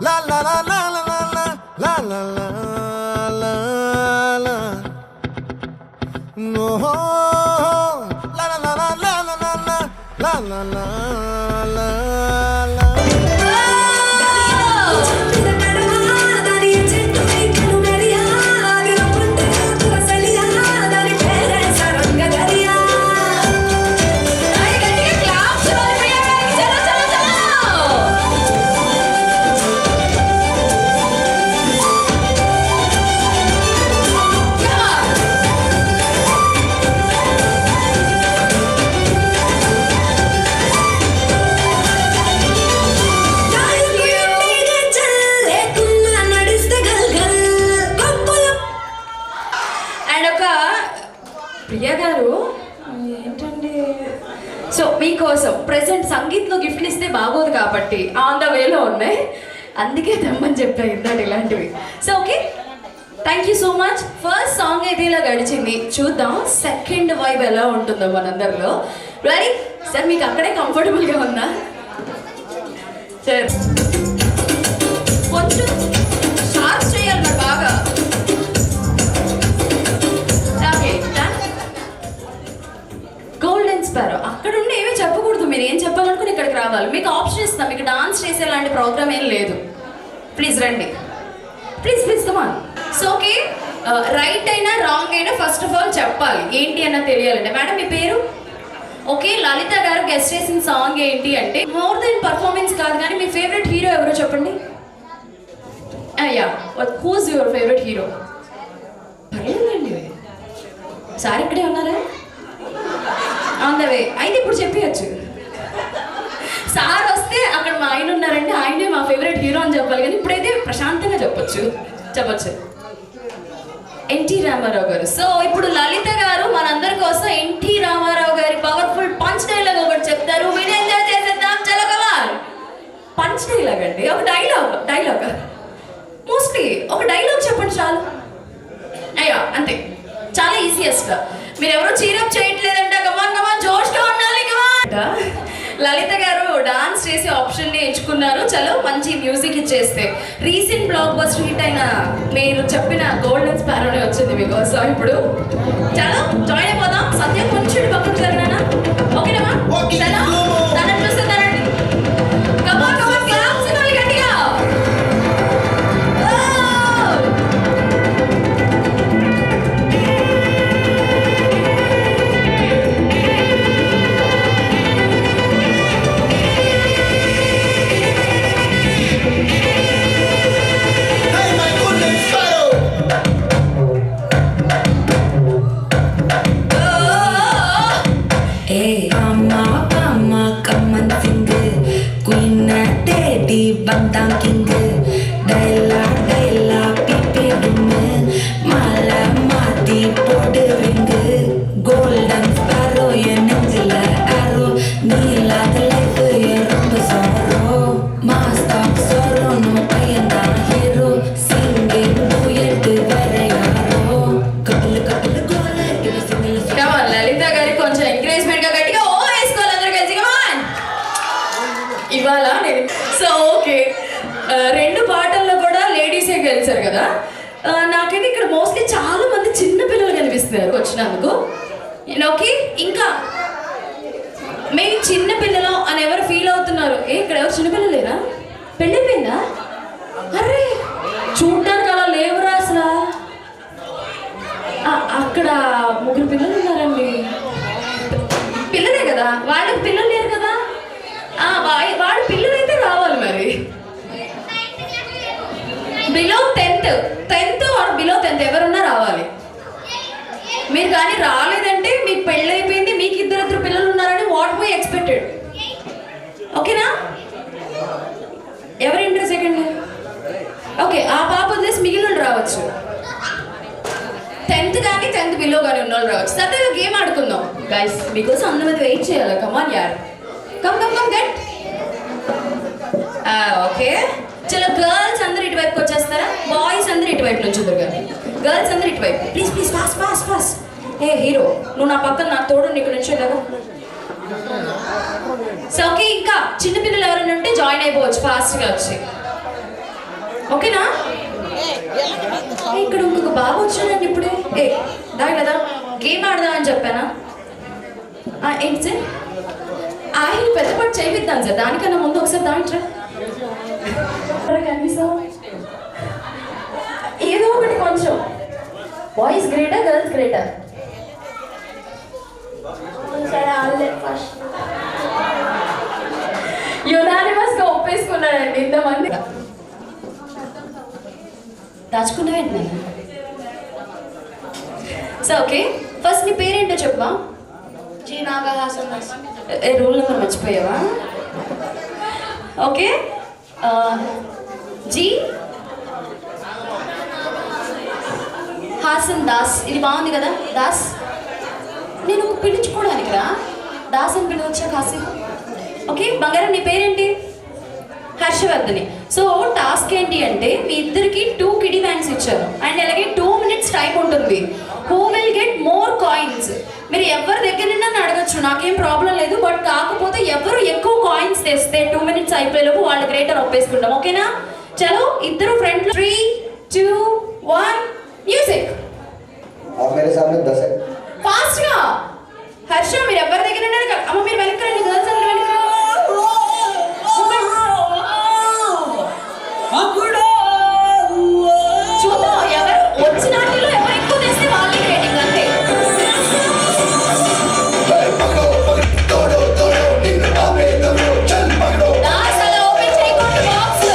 la la la la la la la la la la la no la la la la la la la la la la Priya గారు ఏంటండి so మీకోసం present సంగీత్లో గిఫ్ట్లు ఇస్తే బాగోదు కాబట్టి on the వేలో ఉన్నాయి, అందుకే తెమ్మని చెప్పాను ఇందాక ఇలాంటివి. So okay, thank you so much. First song అయితే ఇలా గడిచింది, చూద్దాం సెకండ్ వైబ్ ఎలా ఉంటుందో మనందరిలో. Ready sir? మీకు అక్కడే కంఫర్టబుల్గా ఉందా సార్? కొంచెం షార్ప్ చేయాలి మరి బాగా. గోల్డెన్ స్పారో అక్కడ ఉండి ఏమీ చెప్పకూడదు, మీరు ఏం చెప్పాలనుకుని ఇక్కడికి రావాలి. మీకు ఆప్షన్ ఇస్తాం, మీకు డాన్స్ చేసేలాంటి ప్రోగ్రామ్ ఏం లేదు. ప్లీజ్ రండి, please please come on. So okay, right అయినా రాంగ్ అయినా ఫస్ట్ ఆఫ్ ఆల్ చెప్పాలి, ఏంటి అన్న తెలియాలంటే. మేడం మీ పేరు? ఓకే, లలిత గారు గెస్ట్ చేసిన సాంగ్ ఏంటి అంటే మోర్ దెన్ పర్ఫార్మెన్స్ కాదు కానీ మీ ఫేవరెట్ హీరో ఎవరో చెప్పండి. Yeah, who's your favourite hero? పర్లేదండి సార్ ఇక్కడే ఉన్నారా? ఆన్ ద వే అయితే ఇప్పుడు చెప్పేయచ్చు. సార్ వస్తే అక్కడ మా ఆయన ఉన్నారంటే ఆయనే మా ఫేవరెట్ హీరో అని చెప్పాలి, కానీ ఇప్పుడైతే ప్రశాంతంగా చెప్పొచ్చు. ఎన్టీ రామారావు గారు. సో ఇప్పుడు లలిత గారు మనందరి కోసం ఎన్టీ రామారావు గారి పవర్ఫుల్ పంచ్ డైలాగ్ ఒకటి చెప్తారు, విని ఎంజాయ్ చేసేద్దాం. చలో కమాన్. పంచ్ డైలాగ్ అండి, ఒక డైలాగ్ మోస్ట్లీ ఒక డైలాగ్ చెప్పండి చాలు. అయ్యా అంతే, చాలా ఈజీయెస్ట్. మీరు ఎవరు చీరప్ చేయట్లేదంట, కమాన్ కమాన్ జోష్గా ఉండాలి కమాన్. లలిత గారు డాన్స్ చేసే ఆప్షన్ని ఎంచుకున్నారు. చలో మంచి మ్యూజిక్ ఇచ్చేస్తే రీసెంట్ బ్లాక్ బస్టర్ హిట్ అయిన మీరు చెప్పిన గోల్డెన్ స్పారోనే వచ్చింది మీకోసం. ఇప్పుడు చలో జాయిన్ అయిపోదాం. సత్యం కొంచెం పక్కకు జరిగినా ఓకేనా? చలో తన చూస్తారండి. కమాన్ కమాన్ క్లాప్స్ ఇవ్వాలి గట్టిగా. సో ఓకే, రెండు పాటల్లో కూడా లేడీసే గెలిచారు కదా. నాకైతే ఇక్కడ మోస్ట్లీ చాలా మంది చిన్న పిల్లలు కనిపిస్తున్నారు వచ్చినందుకు. ఓకే, ఇంకా మేము చిన్న పిల్లలు అని ఎవరు ఫీల్ అవుతున్నారు? ఇక్కడ ఎవరు చిన్నపిల్లలు లేరా? పెళ్ళైపోయిందా? అరే చూడ్డానికి అలా లేవురా అసలు. అక్కడ ముగ్గురు పిల్లలు ఉన్నారండి. పిల్లలే కదా, వాళ్ళకి పిల్లలు లేరు కదా. వాడు పిల్లలైతే రావాలి మరి. Below 10th are below 10th ఎవరున్నా రావాలి. మీరు కానీ రాలేదంటే మీకు పెళ్ళైపోయింది, మీకు ఇద్దరు పిల్లలు ఉన్నారని వాట్ వీ ఎక్స్పెక్టెడ్. ఓకేనా? ఎవరు ఇంటర్ సెకండ్? ఓకే, ఆ పాప వదిలేసి మిగిలిన రావచ్చు. 10th కానీ 10th బిలో కానీ ఉన్న వాళ్ళు రావచ్చు. సరదాగా గేమ్ ఆడుకుందాం గైస్. మీకోసం అందరి వెయిట్ చేయాలి. కమాన్ యార్, కమ్ గెట్. ఓకే చలో, గర్ల్స్ అందరు ఇటువైపుకి వచ్చేస్తారా? బాయ్స్ అందరు ఇటువైపు నుంచి కానీ గర్ల్స్ అందరు ఇటువైపు. Please please fast. A hero, నువ్వు నా పక్కన నాకు తోడు, నీకు నుంచి వెళ్ళగా. సో ఓకే, ఇంకా చిన్నపిల్లలు ఎవరైనా ఎవరైనా ఉంటే జాయిన్ అయిపోవచ్చు ఫాస్ట్గా వచ్చి. ఓకేనా? ఇక్కడ ఇంకొక బాబు వచ్చాడండి ఇప్పుడే. దా కదా గేమ్ ఆడదామని చెప్పానా? ఏంటి సార్? ఆయన పెద్ద పాటు చేయిద్దాం సార్. దానికన్నా ముందు ఒకసారి దాంట్రా కనిపిస్తాం. ఏదో ఒకటి కొంచెం. బాయ్స్ గ్రేటా గర్ల్స్ గ్రేటా? యునానిమస్ గా ఒప్పేసుకున్నాడండి ఇంతమంది. దాచుకున్నావేంటి? సో ఓకే, ఫస్ట్ నీ పేరేంటో చెప్పవా? G Naga Hasan. Rule number మర్చిపోయావా? Okay, G Hasan Das. ఇది బాగుంది కదా దాస్. నేను పిలుచుకోవడానికి రా దాస్ అని పిలవచ్చా హాసన్? ఓకే, బంగారం నీ పేరేంటి? హర్షవర్ధని. సో టాస్క్ ఏంటి అంటే మీ ఇద్దరికి 2 కిడీ బ్యాంక్స్ ఇచ్చారు అండ్ అలాగే 2 minutes టైం ఉంటుంది. Who will get more coins? మీరు ఎవరి దగ్గర నన్ను అడగచ్చు, నాకేం ప్రాబ్లం లేదు. బట్ కాకపోతే ఎవరు ఎక్కువ కాయిన్స్ తెస్తే 2 minutes అయిపోయేలోపు వాళ్ళ గ్రేటర్ ఒప్పేసుకుంటాం. ఓకేనా? చలో ఇద్దరు ఫ్రంట్. 3, 2, 1 మ్యూజిక్. मेरे सामने 10 है. ఫాస్ట్ గా. హర్ష మీరు ఎవరి దగ్గర అమ్మ మీరు వెనక్కి రండి. గర్ల్స్ అందరూ వెనక్కి రండి. చూద్దాం ఎవరు వచ్చిన వాటిలో ఎవరు ఎక్కువ తెస్తే వాళ్ళకి రేటింగ్ అంతే. దాస్ అలా ఓపెన్ చేయకుండా box.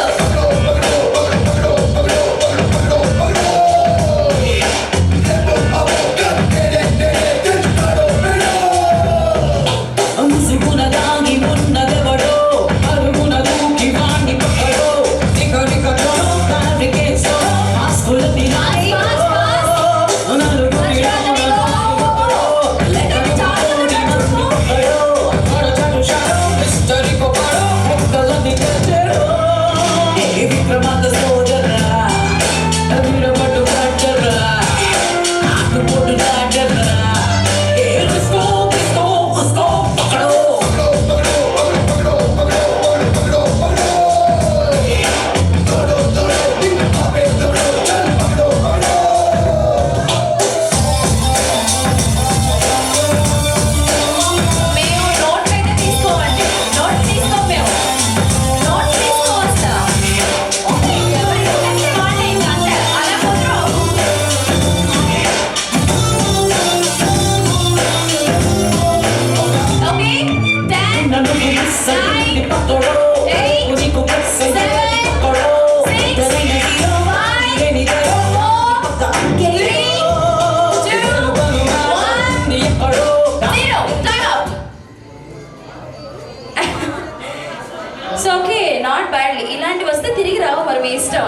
So okay, not badly. ఇలాంటివి వస్తే తిరిగి రావు మరి మీ ఇష్టం.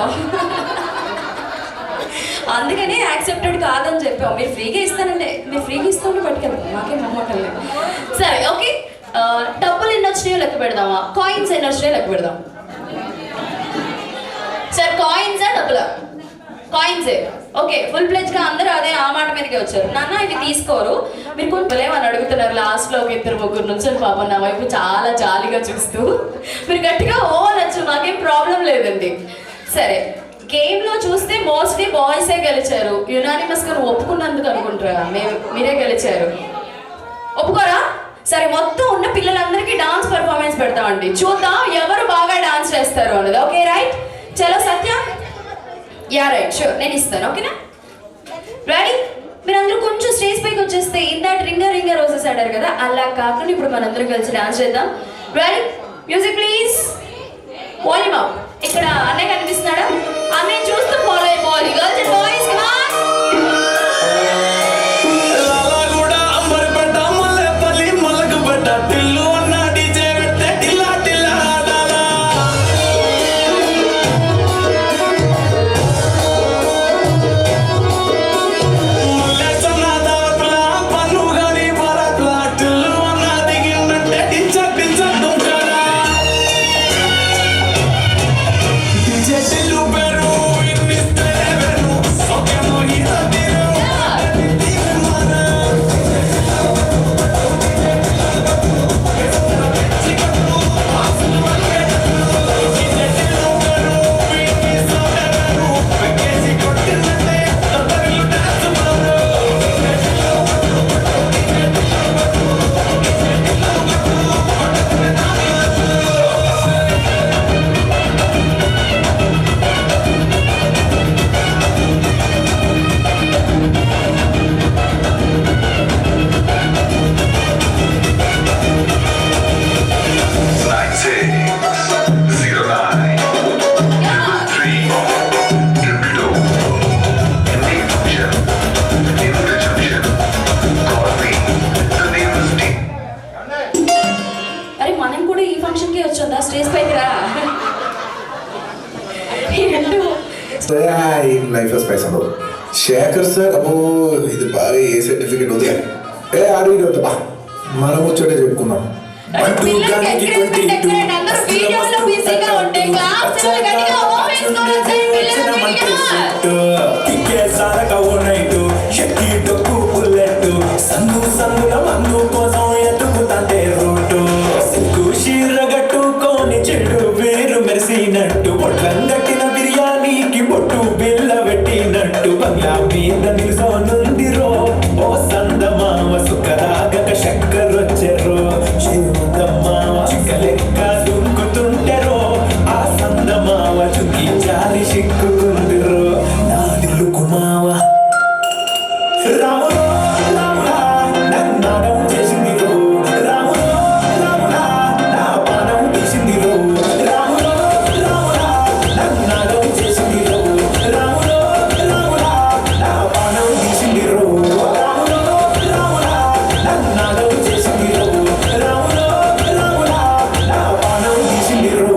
అందుకనే యాక్సెప్టెడ్ కాదని చెప్పాం. మీరు ఫ్రీగా ఇస్తానంటే మీరు ఫ్రీగా ఇస్తామని పట్టుకెళ్తాం, మాకేం నమ్మకం లేదు. సరే ఓకే, డబ్బులు ఎన్ని వచ్చినాయో లెక్క పెడదామా? కాయిన్స్ ఎన్ని వచ్చినాయో లెక్క పెడదాం. సార్ కాయిన్సా డబ్బులా? కాయిన్సే. ఓకే, ఫుల్ ప్లేజ్ గా అందరూ అదే ఆ మాట మీదకి వచ్చారు. నాన్న ఇవి తీసుకోరు మీరు కొంచెం ఏమని అడుగుతున్నారు. లాస్ట్ లో ఒక 2-3 నుంచి పాపం నా వైపు చాలా జాలీగా చూస్తూ మీరు గట్టిగా ఓ అనొచ్చు, నాకేం ప్రాబ్లం లేదండి. సరే, గేమ్ లో చూస్తే మోస్ట్లీ బాయ్సే గెలిచారు. యునానిమస్ గా ఒప్పుకున్నందుకు అనుకుంటారా? మీరే గెలిచారు. ఒప్పుకోరా? సరే, మొత్తం ఉన్న పిల్లలందరికీ డాన్స్ పర్ఫార్మెన్స్ పెడతామండి. చూద్దాం ఎవరు బాగా డాన్స్ చేస్తారు అన్నది. Okay right? చలో సత్య. యా రైట్, షూర్, నేను ఇస్తాను. ఓకేనా? రెడీ? మీరందరూ కొంచెం స్టేజ్ పైకి వచ్చేస్తే ఇందాక రింగర్ రోజెస్ ఆడారు కదా, అలా కాకుండా ఇప్పుడు మనందరం కలిసి డాన్స్ చేద్దాం. Ready? Music please. Volume up. ఇక్కడ అన్నయ్య కనిపిస్తున్నాడా? అన్నయ్య చూస్తూ ఫాలో అయిపోవాలి. Girls and boys come on. Peru అరే మనం కూడా ఈ ఫంక్షన్ కి వచ్చా స్టేజ్ పైకి రా లైఫ్ స్పైస్ ఉండదు శేఖర్ సార్ అబ్బో ఇది బాగా ఏ సర్టిఫికెట్ ఉంది ఏ ఆడి బా మనం వచ్చేటే చెప్పుకున్నాం సందు సందుల మందు కోసం ఎత్తుకుతాంటే రూటు సిగ్గు షీరగట్టుకొని చెడు వేరు మెరిసినట్టు పొట్లం కట్టిన బిర్యానీకి బొట్టు బిల్ల పెట్టినట్టు బంగ్లా మీద నిలుసోనుందిరో ఓ సందమావ సుఖరాగక చక్కరొచ్చెరో శివదమ్మావ చిక్కలెక్క దుంకుతుంటెరో ఆ సందమావ చుక్కి జారి సిక్కుకుందిరో నా దిల్లు కుమావ రాములో రాములా నన్నాగం చేసిందిరో రాములో రాములా నా పానం తీసిందిరో రాములో రాములా నన్నాగం చేసిందిరో రాములో రాములా నా పానం తీసిందిరో రాములో రాములా నన్నాగం చేసిందిరో రాములో రాములా నా పానం తీసిందిరో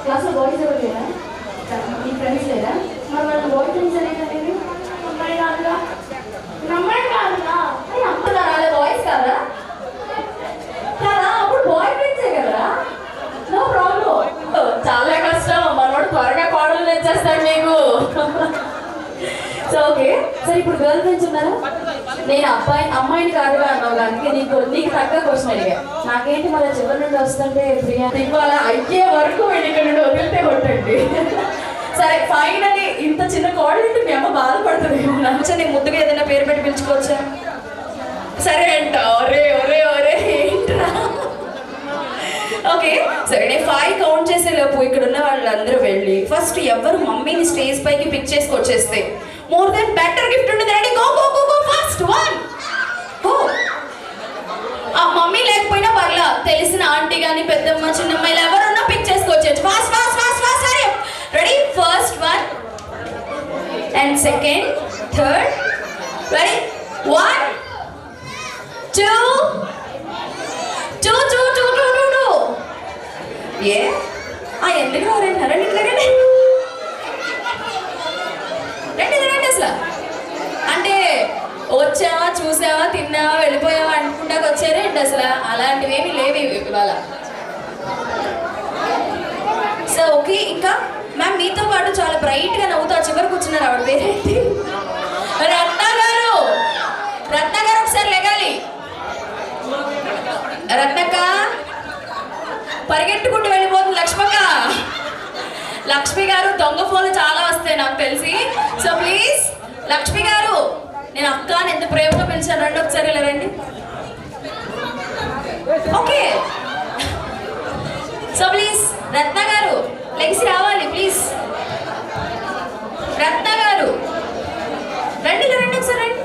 క్లాస్లో బాయ్స్ ఎవరు లేరా? మీ ఫ్రెండ్స్ లేరా? మరి వాళ్ళ బాయ్ ఫ్రెండ్స్ అనేది అమ్మాయి కాదుగా నమ్మడం కాదుగా అరే అమ్మ రాలే బాయ్స్ కాదా కదా అప్పుడు బాయ్ ఫ్రెండ్సే కదా నో ప్రాబ్లం చాలా కష్టం మనోడు త్వరగా పాటలు తెచ్చేస్తాడు మీకు సో ఓకే సరే ఇప్పుడు గర్ల్ ఫ్రెండ్స్ ఉన్నారా నేను అమ్మాయిని కాదు అన్నావు అందుకే నీకు తగ్గ క్వశ్చన్ అడిగా. నాకేంటి మళ్ళీ చివరి నుండి వస్తుంటే ప్రియా ఇవాళ అయ్యే వరకు ఇక్కడ నుండి వదిలితే కొట్టండి. సరే ఫైనల్లీ ఇంత చిన్న కోడలు ఉంటే మీ అమ్మ బాధపడుతుంది. నచ్చని ముద్దుగా ఏదైనా పేరు పెట్టి పిలుచుకోవచ్చా? సరే అంట. ఒరే ఒరే ఒరే ఏంట్రా. ఓకే సరే నేను 5 కౌంట్ చేసే లోపు ఇక్కడ ఉన్న వాళ్ళందరూ వెళ్ళి ఫస్ట్ ఎవరు మమ్మీని స్టేజ్ పైకి పిక్ చేసుకొచ్చేస్తే మోర్ దెన్ బెటర్ గిఫ్ట్ ఉంటుంది. Ready go go go go fast 1 go. ఆ మమ్మీ లేకపోయినా పర్లా, తెలిసిన ఆంటీ కానీ పెద్దమ్మ చిన్నమ్మ ఇలా ఎవరున్నా పిక్ చేసుకొచ్చేచ్చు. Fast fast fast fast. సరే ready first 1 and second third. Ready 1 2 2 2 2 2 2 2. ఏ ఎందుకు రండి రండి రండి రండి రండి. అసలు అంటే వచ్చావా చూసావా తిన్నావా వెళ్ళిపోయావా అనుకుంటాక వచ్చారేంటి? అసలు అలాంటివి ఏమీ లేవు ఇవాళ. సో ఓకే ఇంకా మ్యామ్ మీతో పాటు చాలా బ్రైట్గా నవ్వుతూ చివరి కూర్చున్నారు. ఆవిడ పేరేంటి? రత్న గారు. రత్న గారు ఒకసారి లెగాలి. రత్నక్క పరిగెట్టుకుంటూ వెళ్ళిపోతుంది. లక్ష్మక్క. లక్ష్మి గారు దొంగ ఫోన్లు చాలా వస్తాయి నాకు తెలిసి. సో ప్లీజ్ లక్ష్మి గారు నేను అక్క అని ఎంత ప్రేమగా పిలిచాను. రండి ఒకసారి ఇలా రండి. ఓకే సో ప్లీజ్ రత్న గారు లెగిసి రావాలి ప్లీజ్. రత్న గారు రండి రండి ఒకసారి రండి.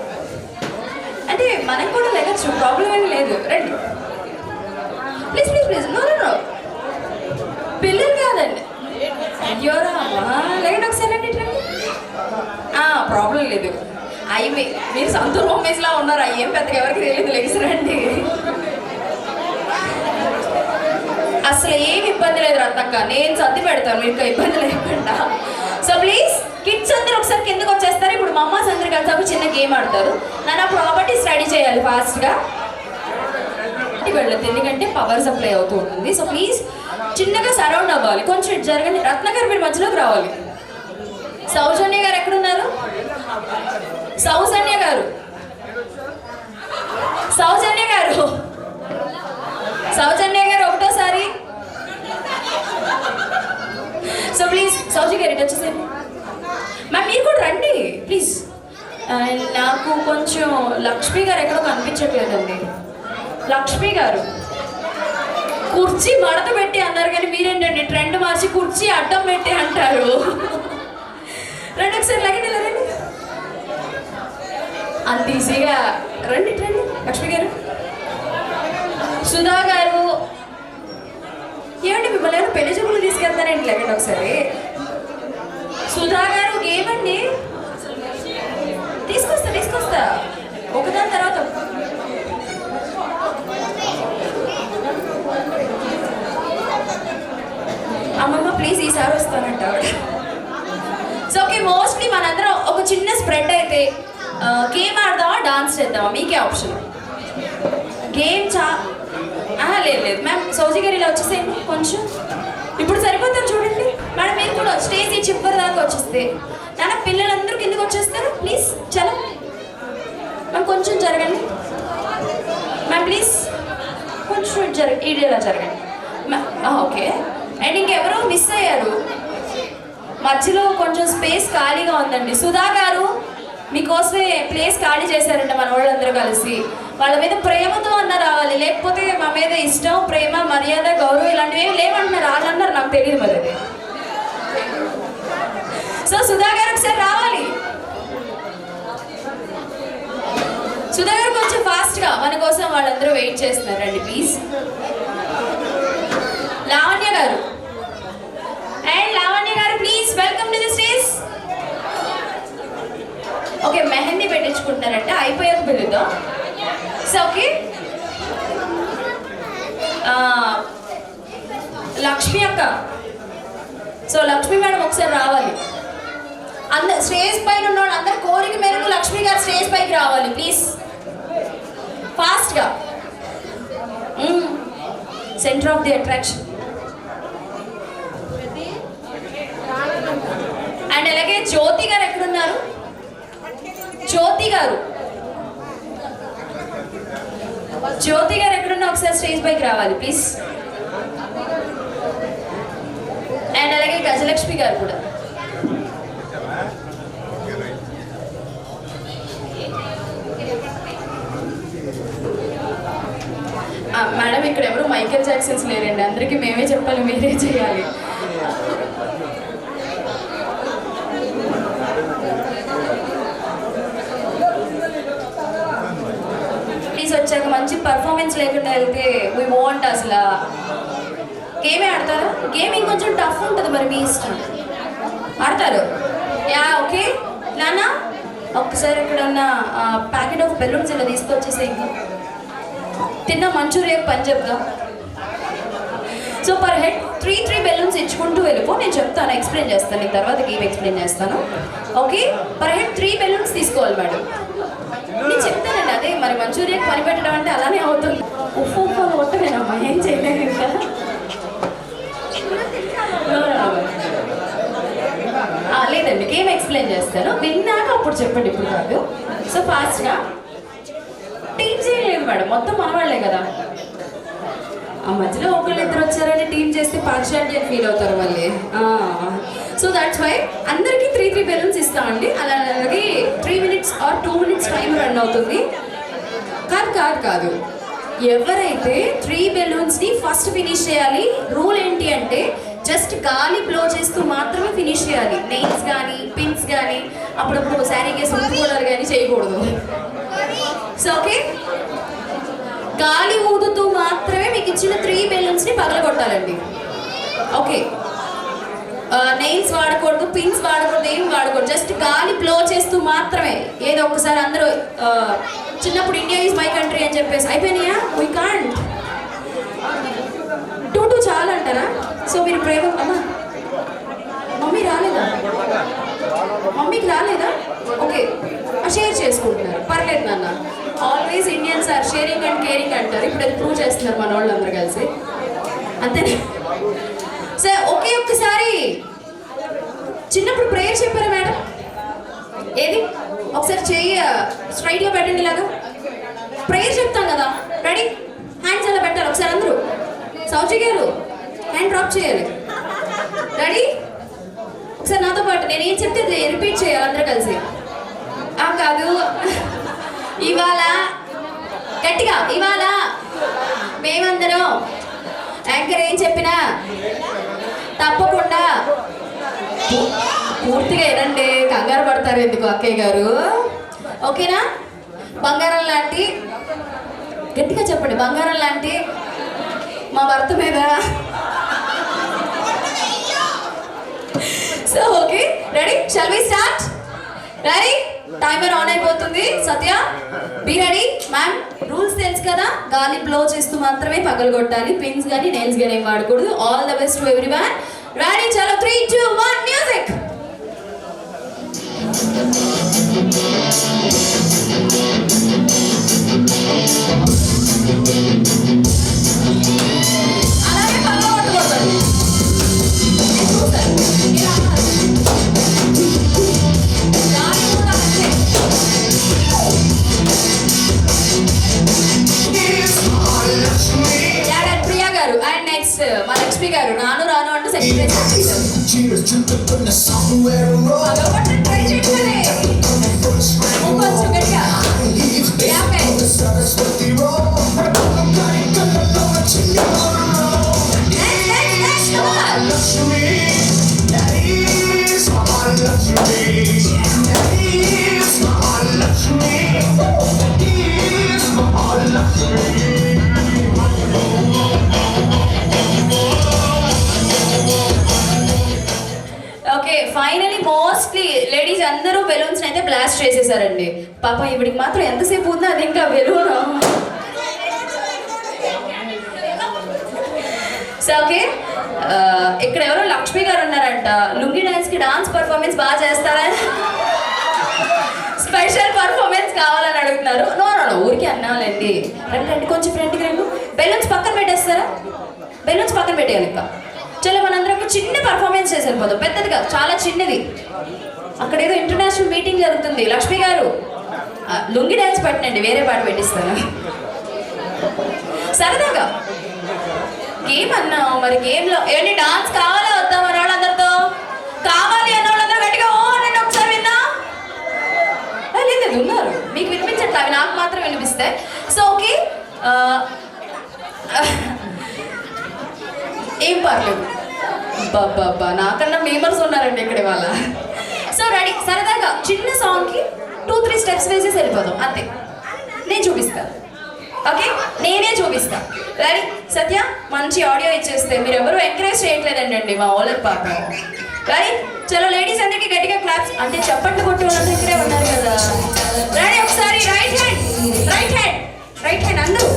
అంటే మనకు కూడా లెగచ్చు, ప్రాబ్లం ఏమి లేదు. రండి please please please. No no పిల్లలు కాదండి. అయ్యోరా లేదండి ఒకసారి రండి రండి. ప్రాబ్లం లేదు. అయ్యి మీరు సంతూర్ మమ్మీస్లా ఉన్నారు. అయ్యేం పెద్దగా ఎవరికి తెలియదు. లెగిసి రండి. అసలు ఏమి ఇబ్బంది లేదు రత్తక్క, నేను సర్ది పెడతాను మీకు ఇబ్బంది లేకుండా. సో ప్లీజ్ కిడ్స్ అందరూ ఒకసారి కిందకు వచ్చేస్తారు. ఇప్పుడు మా అమ్మాస్ అందరు కలిసి చిన్న గేమ్ ఆడతారు. నన్ను ప్రాపర్టీస్ రెడీ చేయాలి ఫాస్ట్గా. వెళ్ళదు ఎందుకంటే పవర్ సప్లై అవుతూ ఉంటుంది. సో ప్లీజ్ చిన్నగా సరౌండ్ అవ్వాలి. కొంచెం జరగండి. రత్న గారు మీరు మధ్యలోకి రావాలి. సౌజన్య గారు ఎక్కడున్నారు? సౌజన్య గారు. సౌజన్య గారు. సౌజన్య గారు ఒకటోసారి. సో ప్లీజ్ సౌజన్య గారు ఇటు వచ్చేసండి. మ్యామ్ మీరు కూడా రండి ప్లీజ్. నాకు కొంచెం లక్ష్మి గారు ఎక్కడో కనిపించట్లేదండి. లక్ష్మి గారు కుర్చీ మడత పెట్టి అన్నారు కానీ మీరేంటండి ట్రెండ్ మార్చి కుర్చీ అడ్డం పెట్టి అంటారు. రండి ఒకసారి లగండి రండి. అంత ఈజీగా రండి రండి. లక్ష్మి గారు. సుధా గారు ఏమండి మిమ్మల్ని ఏమైనా పెళ్లి చూపులు తీసుకెళ్తారండి? లగండి ఒకసారి. సుధా గారు గేమ్ అండి. తీసుకొస్తా ఒకదాని తర్వాత. అమ్మమ్మ ప్లీజ్ ఈసారి వస్తానంట ఆవిడ. సో ఓకే మోస్ట్లీ మనందరం ఒక చిన్న స్ప్రెడ్ అయితే గేమ్ ఆడదామా డాన్స్ చేద్దామా మీకే ఆప్షన్. గేమ్ లేదు లేదు మ్యామ్. సౌజీ గారు ఇలా వచ్చేసేయండి కొంచెం. ఇప్పుడు సరిపోతారు చూడండి మేడం. మీరు కూడా స్టేజ్ ఈ చివరి దాకా వచ్చేస్తే నాన్న పిల్లలందరూ కిందకి వచ్చేస్తారు ప్లీజ్. చలో మ్యామ్ కొంచెం జరగండి మ్యామ్ ప్లీజ్. కొంచెం ఇలా జరగండి ఓకే. అండ్ ఇంకెవరో మిస్ అయ్యారు మధ్యలో, కొంచెం స్పేస్ ఖాళీగా ఉందండి. సుధా గారు మీకోసమే ప్లేస్ ఖాళీ చేశారంట మన వాళ్ళందరూ కలిసి. వాళ్ళ మీద ప్రేమతో అన్న రావాలి, లేకపోతే మా మీద ఇష్టం ప్రేమ మర్యాద గౌరవం ఇలాంటివి ఏమి లేవంటున్నారు. వాళ్ళన్నారు నాకు తెలియదు మరి అది. సో సుధా గారు ఒకసారి రావాలి. సుధా గారు కొంచెం ఫాస్ట్గా మన కోసం వాళ్ళందరూ వెయిట్ చేస్తున్నారండి ప్లీజ్. లావణ్య గారు అండ్ లావణ్య గారు please welcome to the stage. Okay mehndi పెట్టించుకుంటారంటే అయిపోయాక పిలుద్దాం. సో ఓకే లక్ష్మి అక్క. సో లక్ష్మి మేడం ఒకసారి రావాలి. అందరు స్టేజ్ పైన ఉన్న వాళ్ళు అందరు కోరిక మేరకు లక్ష్మి గారు స్టేజ్ పైకి రావాలి ప్లీజ్ ఫాస్ట్గా. Centre of the attraction. And అలాగే జ్యోతి గారు ఎక్కడున్నారు? జ్యోతి గారు జ్యోతి గారు ఎక్కడున్నా ఒకసారి స్టేజ్ పైకి రావాలి ప్లీజ్. అండ్ అలాగే గజలక్ష్మి గారు కూడా. మేడం ఇక్కడ ఎవరు మైకేల్ జాక్సన్స్ లేరండి, అందరికీ మేమే చెప్పాలి, మీరే చేయాలి. ప్లీజ్ వచ్చాక మంచి పర్ఫార్మెన్స్ లేకుండా వెళ్తే వీ వాంట్. అసలు గేమే ఆడతారా? గేమ్ ఇంకొంచెం టఫ్ ఉంటుంది, మరి మీ ఇష్టం. ఆడతారు? Yeah okay. నాన్న ఒక్కసారి ఇక్కడ ఉన్న ప్యాకెట్ ఆఫ్ బెలూన్స్ ఇలా తీసుకొచ్చేసి ఇంకా తిన్న మంచూరియా పని చెప్తా. సో పర్ హెడ్ 3 బెలూన్స్ ఇచ్చుకుంటూ వెళ్ళిపో, నేను చెప్తాను, ఎక్స్ప్లెయిన్ చేస్తాను, నీకు తర్వాత గేమ్ ఎక్స్ప్లెయిన్ చేస్తాను. ఓకే, పర్ హెడ్ 3 బెలూన్స్ తీసుకోవాలి మేడం. నేను చెప్తానండి, అదే మరి మంచూరియా పని పెట్టడం అంటే అలానే అవుతుంది. ఉప్పు కొట్టలేనమ్మా, ఏం చేయలేదు ఇంకా. లేదండి, గేమ్ ఎక్స్ప్లెయిన్ చేస్తాను, విన్నాక అప్పుడు చెప్పండి, ఇప్పుడు కాదు. సో ఫాస్ట్గా టీమ్ చేయలేదు మేడం, మొత్తం మనవాళ్లే కదా. ఆ మధ్యలో ఒకళ్ళు ఇద్దరు వచ్చారని టీమ్ చేస్తే పార్షియాలిటీ ఫీల్ అవుతారు మళ్ళీ. సో దాట్స్ వై అందరికీ 3 బెలూన్స్ ఇస్తామండి. అలాగే 3 minutes or 2 minutes time run అవుతుంది. కాదు ఎవరైతే 3 బెలూన్స్ని ఫస్ట్ ఫినిష్ చేయాలి. రూల్ ఏంటి అంటే జస్ట్ గాలి బ్లో చేస్తూ మాత్రమే ఫినిష్ చేయాలి. నెయిల్స్ కానీ పిన్స్ కానీ అప్పుడప్పుడు శారీకి సొంతుకోవడాలు కానీ చేయకూడదు. సో ఓకే, గాలి ఊదుతూ మాత్రమే మీకు ఇచ్చిన 3 బెలూన్స్ని పగలగొట్టాలండి. ఓకే, నెయిల్స్ వాడకూడదు, పిన్స్ వాడకూడదు, ఏం వాడకూడదు, జస్ట్ గాలి బ్లో చేస్తూ మాత్రమే. ఏదో ఒకసారి అందరూ చిన్నప్పుడు ఇండియా ఈజ్ మై కంట్రీ అని చెప్పేసి అయిపోయినాయా? We can't. 2 చాలా అంటారా? సో మీరు ప్రేమ అమ్మా, మమ్మీ రాలేదా? మమ్మీకి రాలేదా? ఓకే, షేర్ చేసుకుంటున్నారు, పర్లేదు నాన్న. Always Indians are sharing and caring అంటారు. ఇప్పుడు అది ప్రూవ్ చేస్తున్నారు మన వాళ్ళందరూ కలిసి, అంతేనే. సార్ ఒక్కసారి చిన్నప్పుడు ప్రేయర్ చెప్పారా మేడం? ఏది ఒకసారి చెయ్యి స్ట్రైట్గా పెట్టండి, ఇలాగా ప్రేయర్ చెప్తాం కదా. రెడీ? హ్యాండ్స్ అలా పెట్టాలి ఒకసారి అందరూ. సౌజీ గారు హ్యాండ్ డ్రాప్ చేయాలి. రెడీ? ఒకసారి నాతో పాటు నేను ఏం చెప్తే రిపీట్ చేయాలి అందరూ కలిసి. కాదు, ఇవాళ గట్టిగా, ఇవాళ మేమందరం యాంకర్ ఏం చెప్పినా తప్పకుండా పూర్తిగా ఏనండి, కంగారు పడతారు ఎందుకు అక్కయ్య గారు. ఓకేనా? బంగారం లాంటి, గట్టిగా చెప్పండి, బంగారం లాంటి మా భర్త మీద. So okay, ready? Shall we start? Ready? Timer on అయిపోతుంది. Satya be ready. Ma'am rules తెలుసు కదా, గాలి బ్లో చేస్తూ మాత్రమే పగలగొట్టాలి, పిన్స్ కానీ నెయిల్స్ కానీ ఏం వాడకూడదు. All the best to everyone. Ready? చలో 3, 2, 1 మ్యూజిక్. అలాగే పగలగొట్టకూడదు. ప్రియా గారు అండ్ నెక్స్ట్ మా లక్ష్మి గారు రాను రాను అంటూ సెక్రటరీ ట్రై చేయండి. కొంచెం గట్టిగా ఓకే. ఫైనలీ మోస్ట్లీ లేడీస్ అందరూ బెలూన్స్ అయితే బ్లాస్ట్ చేసేసారండి. పాప ఇవిడికి మాత్రం ఎంతసేపు ఉందో అది ఇంకా బెలూన్. సో ఓకే, ఇక్కడ ఎవరో లక్ష్మి గారు ఉన్నారంట, లుంగి డాన్స్ కి డాన్స్ పర్ఫార్మెన్స్ బాగా చేస్తారా, స్పెషల్ పర్ఫార్మెన్స్ కావాలని అడుగుతున్నారు. నో నో నో, ఊరికి అన్నాలండి. రండి కొంచెం ఫ్రంట్కి రండి. బెలూన్స్ పక్కన పెట్టేస్తారా? బెలూన్స్ పక్కన పెట్టేయాలి. ఇంకా చలో మనందరం చిన్న పర్ఫార్మెన్స్ చేసి వెళ్ళిపోదాం. పెద్దది కాదు, చాలా చిన్నది. అక్కడ ఏదో ఇంటర్నేషనల్ మీటింగ్ జరుగుతుంది. లక్ష్మి గారు లుంగి డాన్స్ పెట్టండి, వేరే పాట పెట్టిస్తాను. సరదాగా గేమ్ అన్నావు, మరి గేమ్లో ఏంటి డాన్స్ కావాలా వద్దా మన వాళ్ళందరితో? కావాలి అన్న వాళ్ళందరూ గట్టిగా ఓ అని ఒకసారి విన్నా. లేదు ఉన్నారు, మీకు వినిపించట్లా, అవి నాకు మాత్రం వినిపిస్తాయి. సో ఓకే, ఏం పర్లేదు. బాబా నాకన్నా మేమర్స్ ఉన్నారండి ఇక్కడ వాళ్ళ. సో రెడీ, సరదాగా చిన్న సాంగ్కి 2-3 స్టెప్స్ వేసేసి వెళ్ళిపోదాం అంతే. నేను చూపిస్తాను, ఓకే, నేనే చూపిస్తా. రెడీ? సత్య మంచి ఆడియో ఇచ్చేస్తే మీరు ఎవరు ఎంకరేజ్ చేయట్లేదండి మా ఓలర్ పాప. రెడీ? చలో లేడీస్ అందరికీ గట్టిగా క్లాప్స్, అంటే చప్పట్లు కొట్టి వాళ్ళంతా ఇక్కడే ఉన్నారు కదా. రెడీ? ఒకసారి right hand, right hand, right hand అందరూ.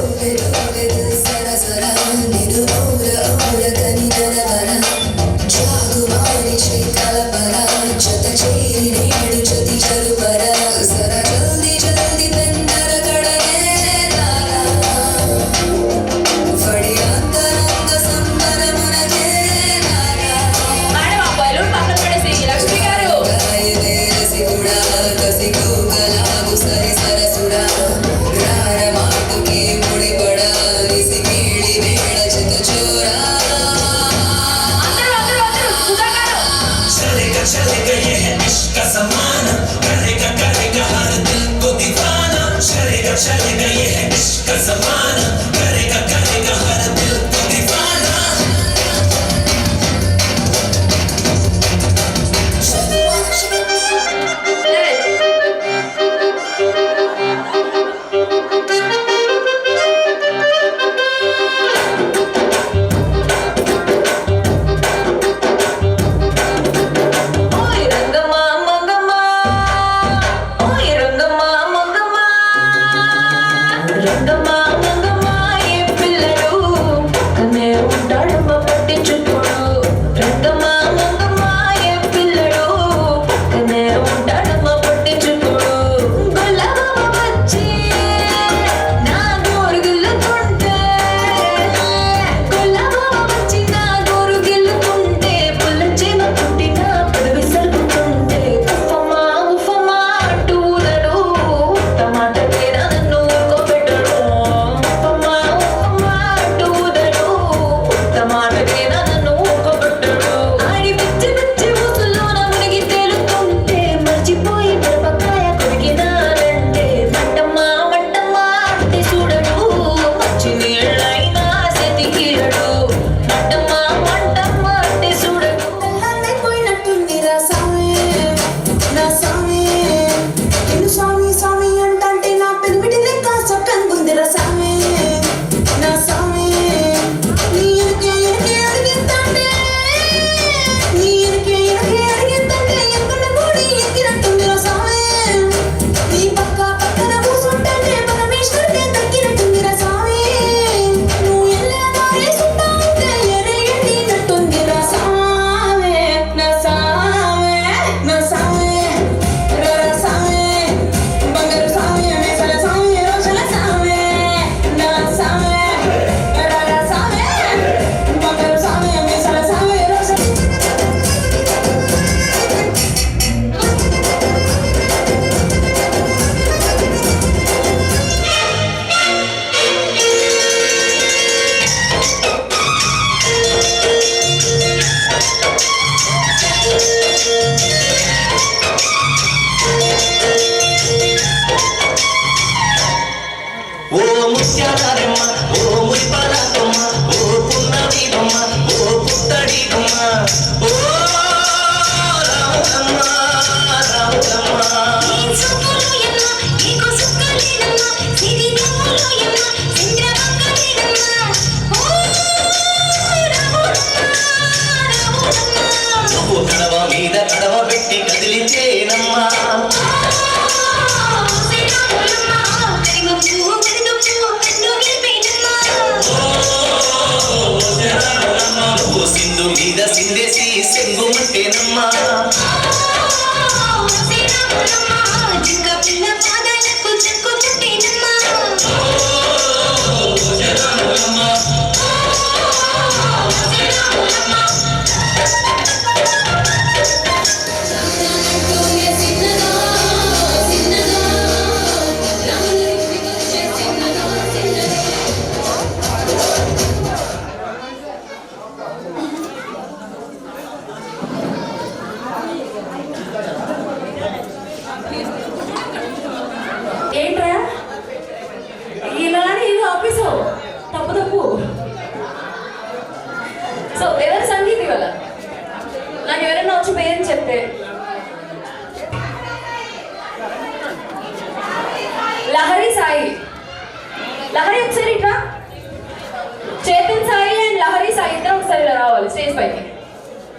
चलेगा ये है इश्क का ज़माना, करेगा करेगा हर दिल को दीवाना।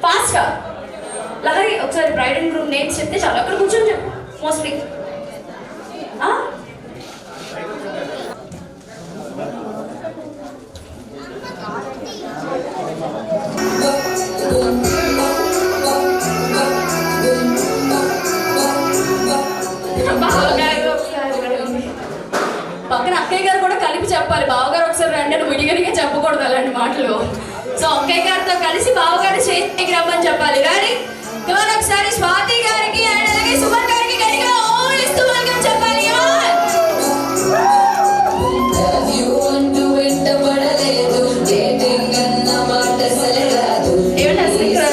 ఫాస్ట్గా లహరి ఒకసారి బ్రైడ్ అండ్ గ్రూమ్ నేమ్స్ చెప్తే చాలు. అక్కడ కూర్చొని చెప్పు మోస్ట్లీ. పక్కన అక్కయ్య గారు కూడా కలిపి చెప్పాలి. బావగారు ఒకసారి రండి అని విడిగడిగా చెప్పకూడదు అలాంటి మాటలు. సో అక్కయ్య గారితో కలిసి బావగారు చేతికి రమ్మని చెప్పాలి. కానీ ఒకసారి స్వాతి గారికి అండ్ అలాగే సుమన్ గారికి గట్టిగా ఇస్తూ వెల్కమ్ చెప్పాలి. ఏమంటే అసలు ఇక్కడ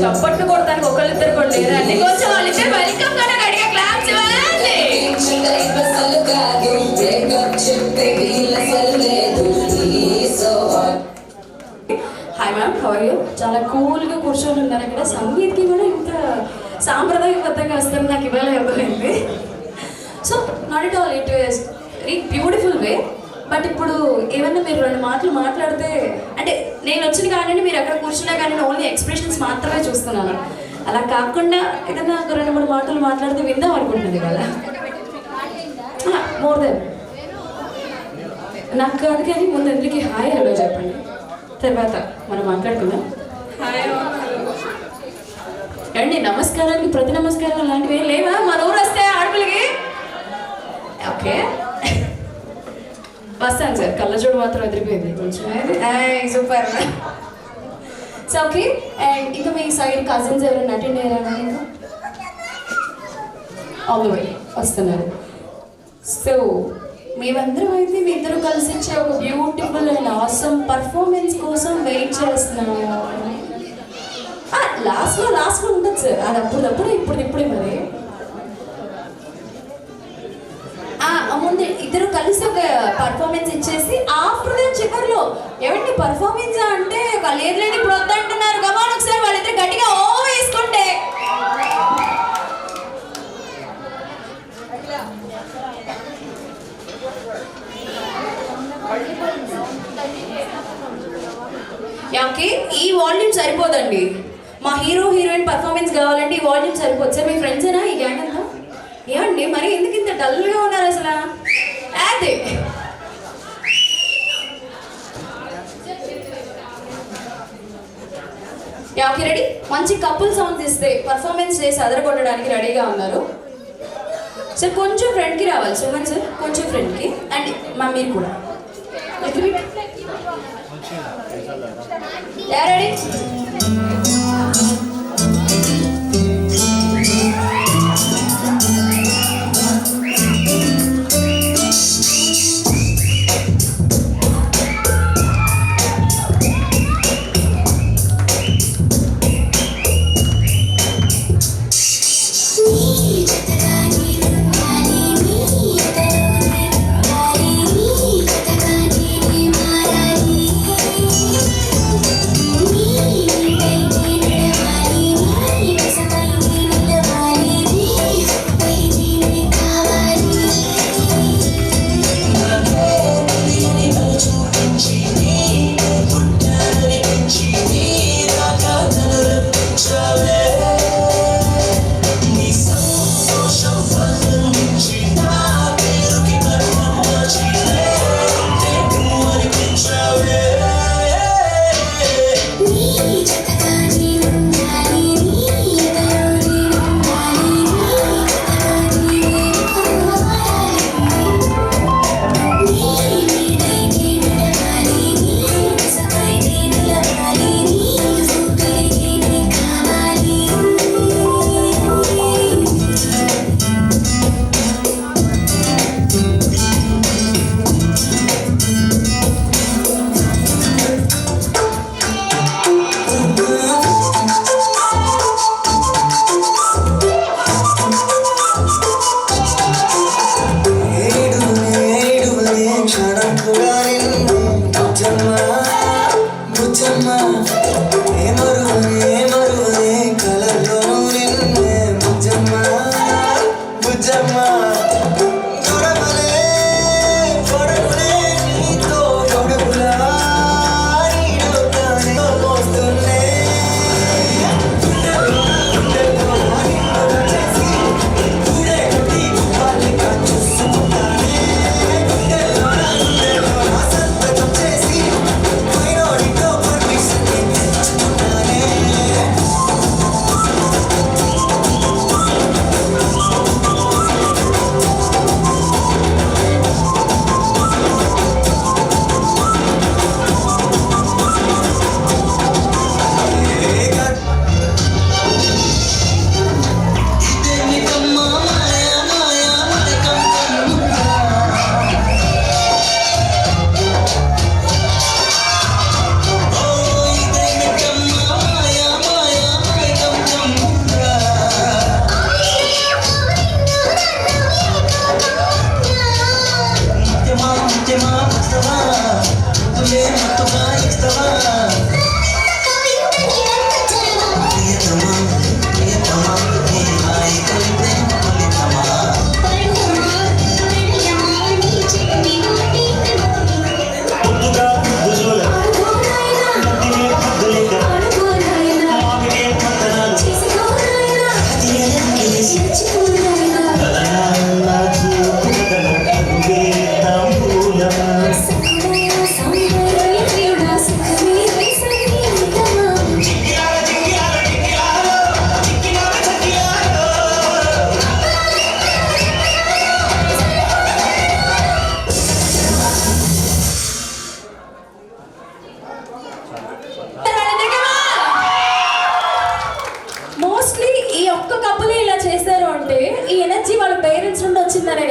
చప్పట్లు కొడతానికి ఒకళ్ళిద్దరు కూడా లేదండి. కొంచెం వాళ్ళిద్దరు వెల్కమ్ కన్నా గట్టిగా క్లాప్స్ ఇవ్వాలి. Hi ma'am, how are you? చాలా కూల్గా కూర్చొని ఉన్నారు ఇక్కడ. సంగీత్కి కూడా ఇంత సాంప్రదాయబద్ధంగా వస్తుంది నాకు ఇవాళ అర్థమైంది. So not it all, it is very beautiful way. But ఇప్పుడు ఏమన్నా మీరు 2 మాటలు మాట్లాడితే, అంటే నేను వచ్చిన కానీ మీరు అక్కడ కూర్చున్నా కానీ ఓన్లీ ఎక్స్ప్రెషన్స్ మాత్రమే చూస్తున్నాను. అలా కాకుండా ఏదన్నా ఒక 2-3 మాటలు మాట్లాడితే విందాం అనుకుంటున్నది ఇవాళ. మోర్ దెన్ నాకు కాదు కానీ ముందు అందరికీ హాయ్ హలో చెప్పండి, తర్వాత మనం మాట్లాడుకుందాం. అండి నమస్కారానికి ప్రతి నమస్కారం అలాంటివి ఏం లేవా మన ఊరు వస్తే ఆడపిల్లకి? ఓకే వస్తాను సార్, కళ్ళజోడు మాత్రం ఎదిరిపోయింది కొంచెం. సూపర్. సో ఓకే, అండ్ ఇంకా మీ సైడ్ కజిన్స్ ఎవరైనా అటెండ్ అయ్యారా? ఇంకా ఆల్ ద వే వస్తున్నారు. సో మేమందరం అయితే మీ ఇద్దరు కలిసి ఇచ్చే ఒక బ్యూటిఫుల్ అండ్ ఆసమ్ పర్ఫార్మెన్స్ కోసం వెయిట్ చేస్తున్నాము. లాస్ట్లో ఉంటుంది సార్, అది అప్పుడప్పుడు ఇప్పుడే మరి. ముందు ఇద్దరు కలిసి ఒక పర్ఫార్మెన్స్ ఇచ్చేసి ఆఫ్టర్ దెన్ చివరిలో ఏమంటే పర్ఫార్మెన్స్ అంటే లేదు లేదు ఇప్పుడు వద్దంటున్నారు కదా, ఒకసారి వాళ్ళిద్దరు గట్టిగా ఓ వేసుకుంటే. ఓకే, ఈ వాల్యూమ్ సరిపోదండి. మా హీరో హీరోయిన్ పర్ఫార్మెన్స్ కావాలంటే ఈ వాల్యూమ్ సరిపోదు సార్. మీ ఫ్రెండ్సేనా ఈ గ్యాంగ్ అంతా? ఏమండి మరి ఎందుకు ఇంత డల్గా ఉన్నారు అసలు? అదే ఓకే రెడీ. మంచి కపుల్ సాంగ్స్ ఇస్తే పర్ఫార్మెన్స్ చేసి అదరగొట్టడానికి రెడీగా ఉన్నారు సార్. కొంచెం ఫ్రెండ్కి రావాలి సుమన్ సార్, కొంచెం ఫ్రెండ్కి. అండ్ మా మీరు కూడా రెడీ. Me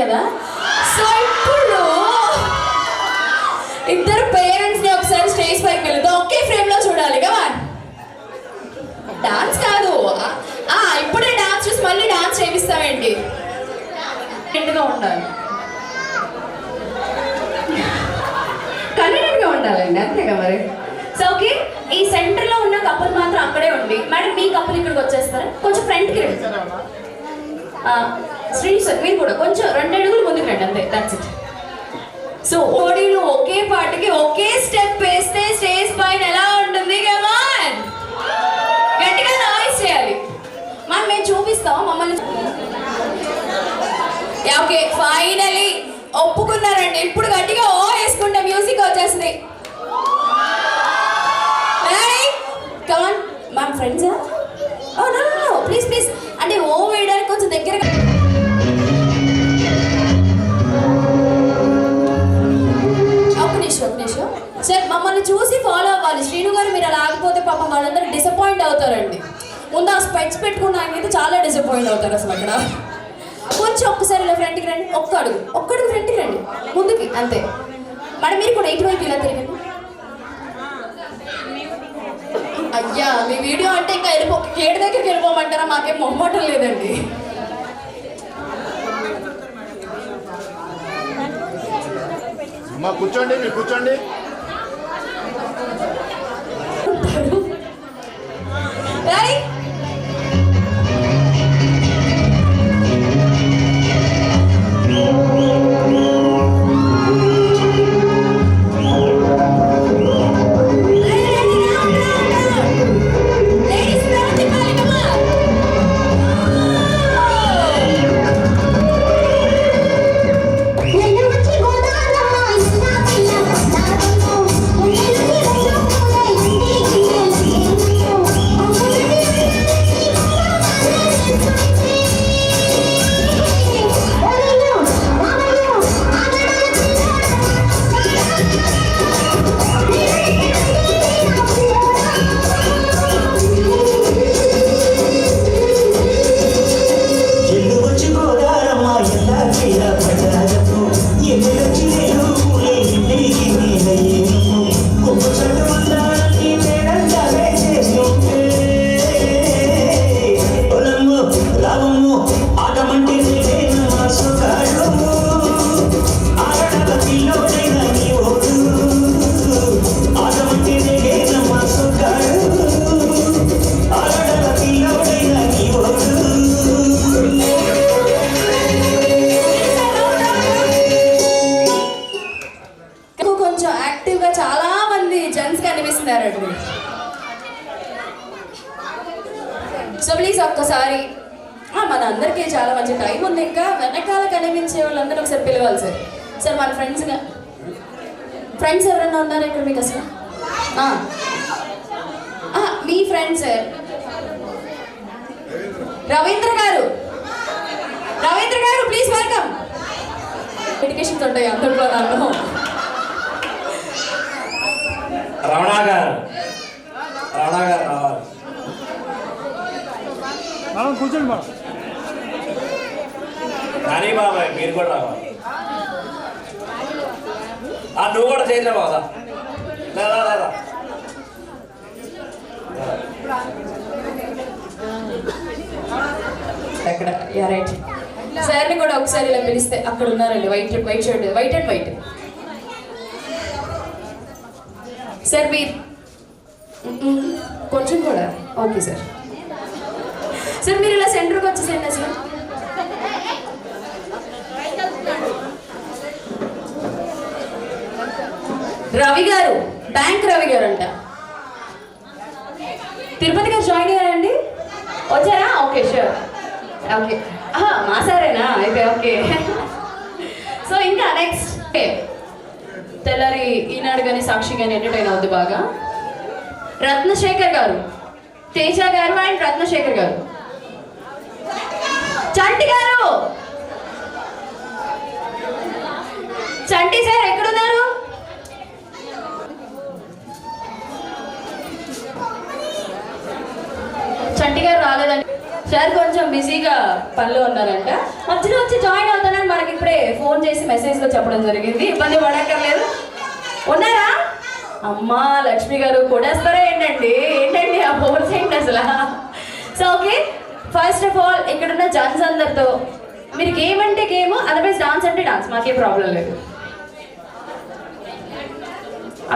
కదా. సో ఇప్పుడు ఇద్దరు పేరెంట్స్ ని ఒకసారి స్టేజ్ పైకి వెళ్తే ఒకే ఫ్రేమ్ లో చూడాలి కదా. డాన్స్ కాదు, ఇప్పుడే డాన్స్ చూసి మళ్ళీ డాన్స్ చేపిస్తామేంటి? రెండుగా ఉండాలి, కన్వీనియంట్ గా ఉండాలండి, అంతేగా మరి. సో ఓకే, ఈ సెంటర్ లో ఉన్న కపుల్ మాత్రం అక్కడే ఉండి, మేడం మీ కపుల్ ఇక్కడికి వచ్చేస్తారా? కొంచెం ఫ్రంట్కి రండి. శ్రీ సార్ మీరు కూడా కొంచెం 2 అడుగులు ముందుకు రండి, అంతే, దట్స్ ఇట్. సో ఓడీలు ఒకే పాటకి ఒకే స్టెప్ వేస్తే స్టేజ్ పైన ఎలా ఉంటుంది? కమాన్, గట్టిగా నాయిస్ చేయాలి. మనం మేము చూపిస్తాం మమ్మల్ని. ఓకే, ఫైనలీ ఒప్పుకున్నారండి. ఇప్పుడు గట్టిగా ఓ వేసుకుంటే మ్యూజిక్ వచ్చేస్తుంది. కమాన్, మా ఫ్రెండ్సా? ప్లీజ్ ప్లీజ్, అంటే ఓ వేయడానికి కొంచెం దగ్గరగా. ఒక నిమిషం సార్, మమ్మల్ని చూసి ఫాలో అవ్వాలి. శ్రీను గారు మీరు అలా ఆగిపోతే పాపం వాళ్ళందరూ డిసప్పాయింట్ అవుతారండి. ముందు ఆ స్పెట్స్ పెట్టుకున్న ఆయన అయితే చాలా డిసప్పాయింట్ అవుతారు అసలు అక్కడ. కొంచెం ఒక్కసారి ఇలా ఫ్రంట్కి రండి, ఒక్క అడుగు ఫ్రంట్కి రండి, ముందుకి, అంతే. మేడం మీరు కూడా ఇటువైపు ఇలా తిరగండి. అయ్యా, మీ వీడియో అంటే ఇంకా గేట్ దగ్గరికి వెళ్ళిపోమంటారా? మాకేం మొమ్మటం లేదండి. కూర్చోండి, మీరు కూర్చోండి. సో ప్లీజ్ ఒక్కసారి, మన అందరికీ చాలా మంచి టైం ఉంది, ఇంకా వెనకాల కనిపించే వాళ్ళందరూ ఒకసారి పిలవాలి సార్. సార్ మన ఫ్రెండ్స్ ఎవరైనా ఉన్నారా ఇక్కడ మీకు అసలు? మీ ఫ్రెండ్స్ సార్. రవీంద్ర గారు ప్లీజ్ వెల్కమ్. ఎడ్యుకేషన్స్ ఉంటాయి అందరిలో. నన్ను రమణ గారు రావాలి. మనం కూర్చోండి మేడం. కానీ బాబాయ్ మీరు కూడా రావాలి. నువ్వు కూడా చేసినా బాగా అక్కడ. రైట్, సార్ని కూడా ఒకసారి ఇలా పిలిస్తే అక్కడ ఉన్నారండి, white shirt, white and white. Sir మీరు కొంచెం కూడా ఓకే సార్. సార్ మీరు ఇలా సెంటర్కి వచ్చేసేయండి అసలు. రవి గారు, బ్యాంక్ రవి గారు అంట. తిరుపతి గారు జాయిన్ అయ్యారండి, వచ్చారా? Okay sure, okay. మా సారేనా అయితే? ఓకే. సో ఇంకా నెక్స్ట్ తెల్లారి ఈనాడు కానీ సాక్షి కానీ ఎంటర్టైన్ అవుద్ది బాగా. రత్నశేఖర్ గారు, తేజ గారు అండ్ రత్నశేఖర్ గారు. చంటి గారు, చంటి సార్ ఎక్కడున్నారు? చంటి గారు రాలేదండి. సార్ కొంచెం బిజీగా పనిలో ఉన్నారంట, మధ్యలో వచ్చి జాయిన్ అవుతానని మనకి ఇప్పుడే ఫోన్ చేసి మెసేజ్లో చెప్పడం జరిగింది. ఇబ్బంది పడక్కర్లేదు. ఉన్నారా? అమ్మా లక్ష్మి గారు కొడేస్తారా ఏంటండి ఆ ఫోన్స్ ఏంటి అసలు? So okay, first of all ఇక్కడున్న జడ్జ్ అందరితో మీరు గేమ్ అంటే గేమ్, అదర్వైజ్ డాన్స్ అంటే డాన్స్, మాకే ప్రాబ్లం లేదు.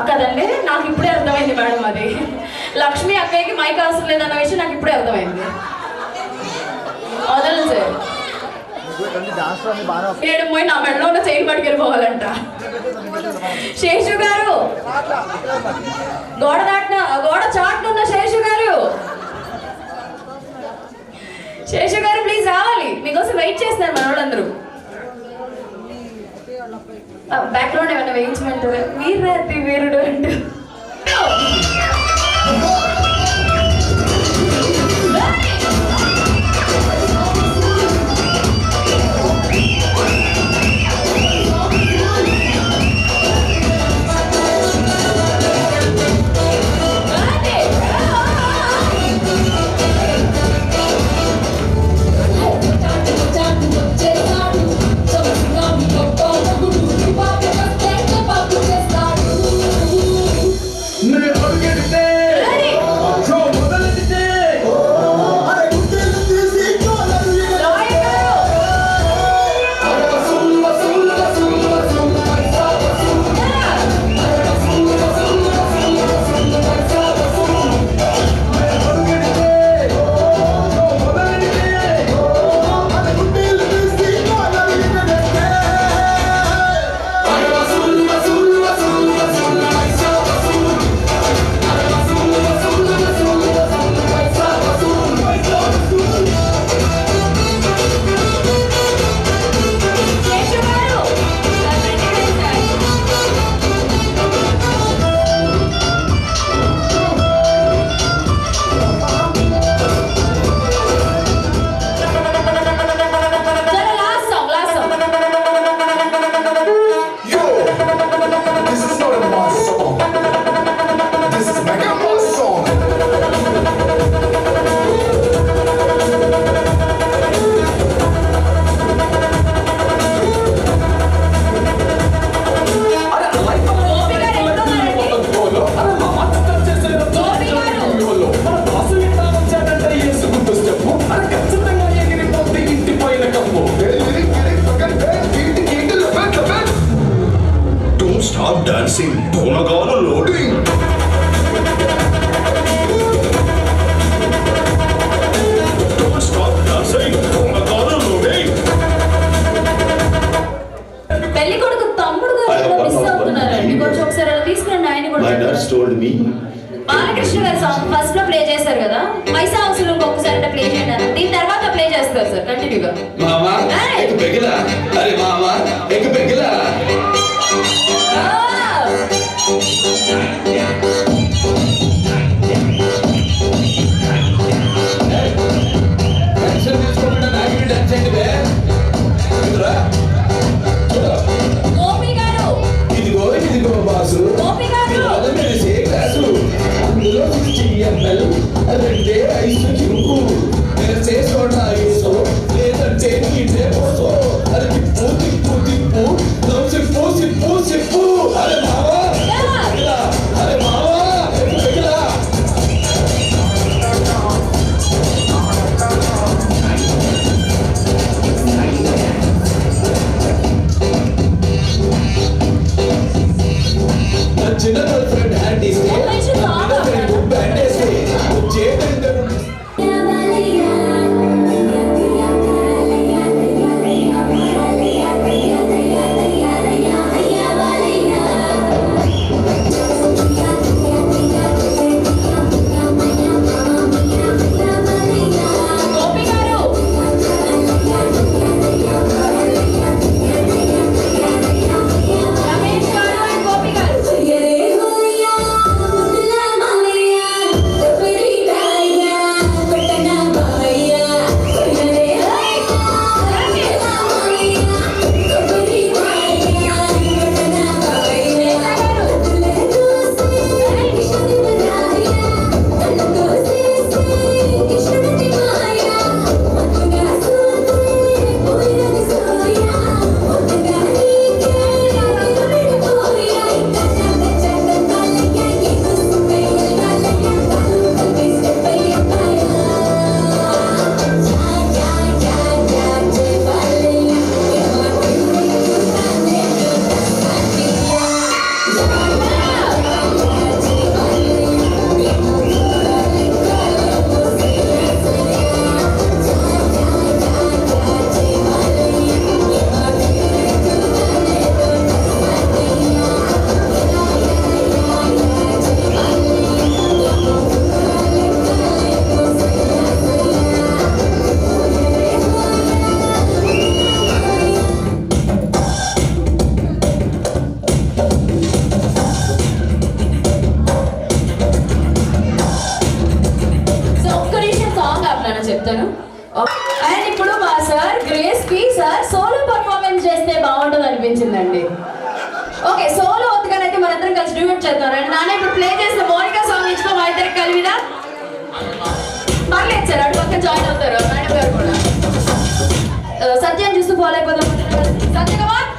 కదండి, నాకు ఇప్పుడే అర్థమైంది మేడం. అది లక్ష్మి అక్కయ్యకి మైక్ అవసరం లేదన్న విషయం నాకు ఇప్పుడే అర్థమైంది. వదలు సార్, ఏడు పోయి నా మెడలో ఉన్న చైన్ పట్టుకెళ్ళిపోవాలంట. శేషు గారు, గోడ చాటునున్న శేషు గారు ప్లీజ్ రావాలి, మీకోసం వెయిట్ చేస్తున్నారు మన వాళ్ళందరూ. బ్యాక్గ్రౌండ్ ఏమైనా వేయించమంటారు? వీరతి వీరుడు అంటూ Stop dancing, Donagana loading. Don't stop dancing, Donagana loading. పెళ్లి కొడుకు తమ్ముడు గారు మిస్ అవుతున్నారండి, కొంచెం ఒకసారి అలా తీసుకురండి. ఆయన కూడా My dad told me. Balakrishna గారి సాంగ్ ఫస్ట్ లో ప్లే చేశారు కదా, పైసా అవసరం ఇంకొకసారి ప్లే చేయండి. దీని తర్వాత ప్లే చేస్తారు సార్ కంటిన్యూగా. మామా एक పెగిలా, అరే మామా एक పెగిలా. టెన్షన్ తీసుకోకుండా నాకు డాన్స్ చేయండి బే. గోపి గారు, ఇదిగో బాసు, గోపి గారు, మెరిసే గ్లాసు, అందులో చెయ్యమ్మల్, అదంటే ఐసు చిరుకు, మెరిసే సోడా ఐసు, లేదంటే నీటే పోసో, అది తిప్పు తిప్పు తిప్పు, నవ్వు సిప్పు సిప్పు సిప్పు. అరే మావా, అరే మావా, పెగిలా. చిన్న గర్ల్ ఫ్రెండ్ హ్యాండ్ ఇస్తే బ్యాండ్ వేస్తే చేతంటే ఉన్నానో చెప్తాను. అండ్ ఇప్పుడు మా సార్ గ్రేస్ కి సార్ సోలో పర్ఫార్మెన్స్ చేస్తే బాగుంటుంది అనిపించిందండి. ఓకే, సోలో వద్దుగానైతే మనందరం కలిసి డ్యూయట్ చేద్దాం. రండి నాన్న, ఇప్పుడు ప్లే చేసిన మోనికా సాంగ్ ఇచ్చుకో మా ఇద్దరికి కలివిదా. పర్లేదు సార్, అటు పక్కన జాయిన్ అవుతారు మేడం గారు కూడా. సత్యాన్ని చూస్తూ ఫాలో అయిపోతాం. సత్యకుమార్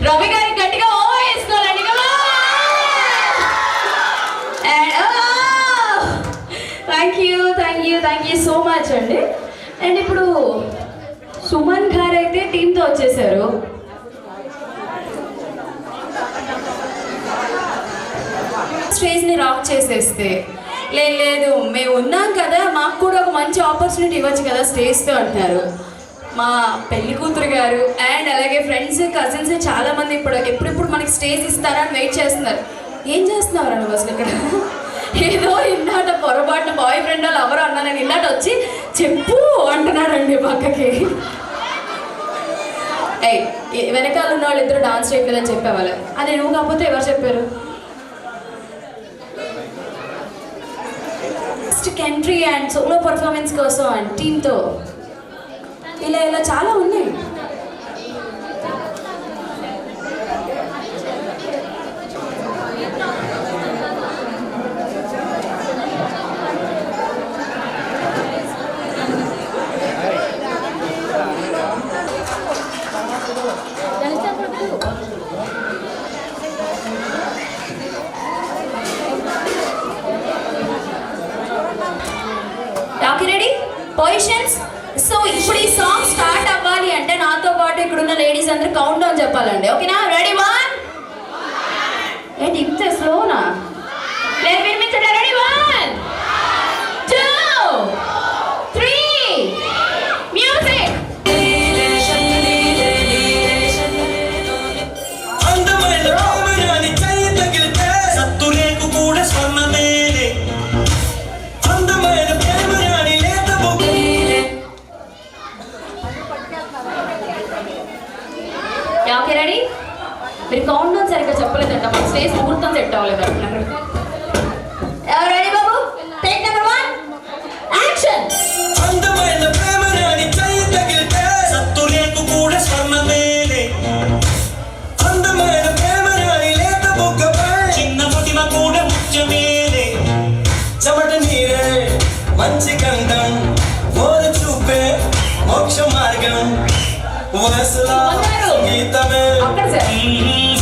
రవి గారికి గట్టిగా ఓ వేసుకోవాలండి. థ్యాంక్ యూ సో మచ్ అండి. అండ్ ఇప్పుడు సుమన్ గారు అయితే టీంతో వచ్చేసారు. స్టేజ్ని రాక్ చేసేస్తే లేదు మేము ఉన్నాం కదా, మాకు కూడా ఒక మంచి ఆపర్చునిటీ ఇవ్వచ్చు కదా స్టేజ్తో అంటున్నారు. మా పెళ్లి కూతురు గారు అండ్ అలాగే ఫ్రెండ్స్ కజిన్స్ చాలామంది ఎప్పుడెప్పుడు మనకి స్టేజ్ ఇస్తారా అని వెయిట్ చేస్తున్నారు. ఏం చేస్తున్నారు అని అసలు ఇక్కడ ఏదో ఇన్నాట పొరపాటున బాయ్ ఫ్రెండ్ వాళ్ళు ఎవరు అన్నా నేను ఇన్నాట వచ్చి చెప్పు అంటున్నారండి పక్కకి. వెనకాల ఉన్న వాళ్ళు ఇద్దరు డాన్స్ చేయలేదని చెప్పేవాళ్ళు. అది నువ్వు కాకపోతే ఎవరు చెప్పారు? Next entry and solo performance కోసం అండ్ టీంతో ఇలా చాలా ఉన్నాయి. Ready positions. సో ఇప్పుడు ఈ సాంగ్ స్టార్ట్ అవ్వాలి అంటే నాతో పాటు ఇక్కడున్న లేడీస్ అందరూ కౌంట్ డౌన్ చెప్పాలండి. ఓకేనా? రెడీ 1 ఏంటి ఇంత స్లోనా? లేదు వినిపించండి. Ready 1 2 3 music. Okay ready? మీరు కౌంట్ డౌన్ సరిగ్గా చెప్పలేదంట, మన స్టేజ్ ముహూర్తం సెట్ అవ్వలేదు అంటున్నారు. ఎవరు రెడీ బాబు? Take number 1 action. అందమైన ప్రేమ రాణి చెయ్యి తగిలితే సత్తురేకు కూడా స్వర్ణమేలే. అందమైన ప్రేమ రాణి లేత బుగ్గపై చిన్న పుటిమ కూడా ముత్యమేలే. చెమట నీరే మంచి గంధం, ఓరు చూపే మోక్ష మార్గం, వయసులా సంగీతమే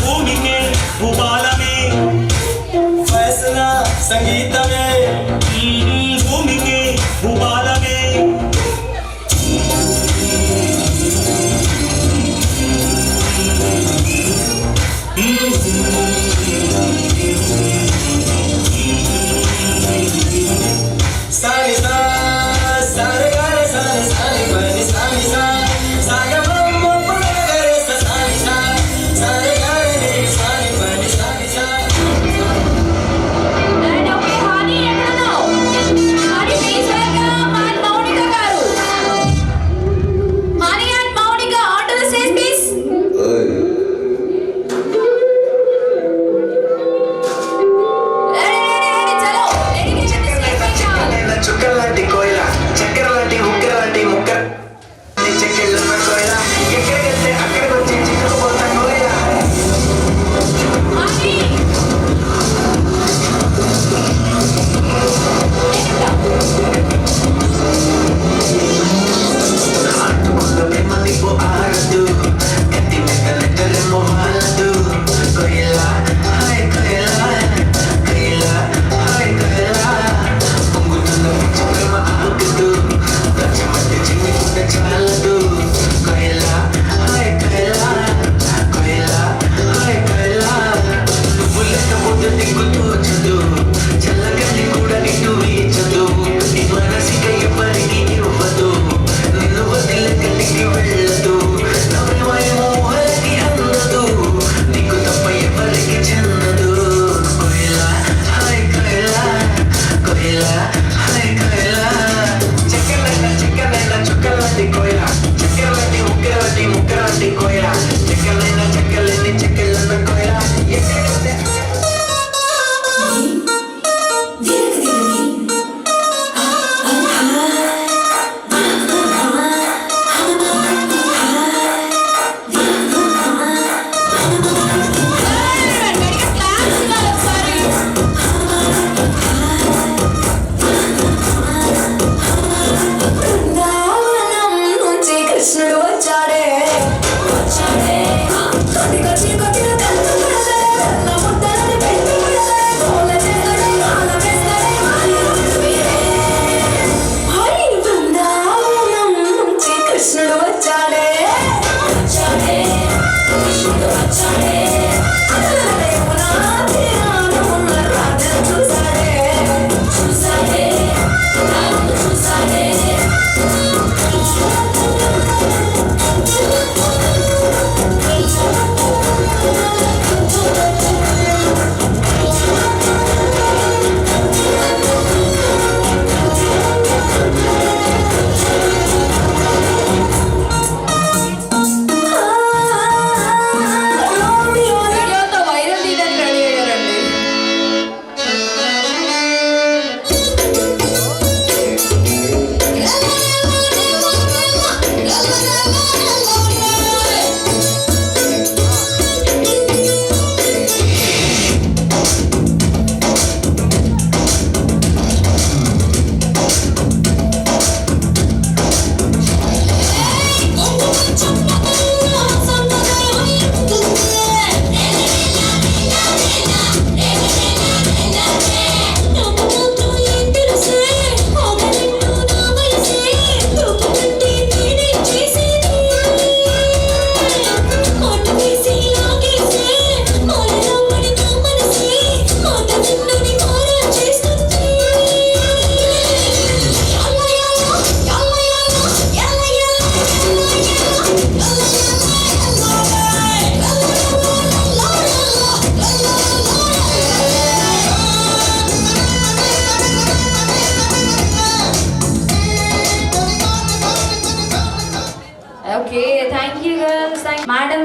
భూమికే భూపాలమే, వయసులా సంగీతమే భూమికే భూపాలమే. సాని సా సారే గారే సాని సాని పని సాని సా సాగమమ్మ పగరే సాని సా సారే గారే సాని పని సాని సా. అండ్ ఓకే హాని ఎక్కడున్నావు? మేడం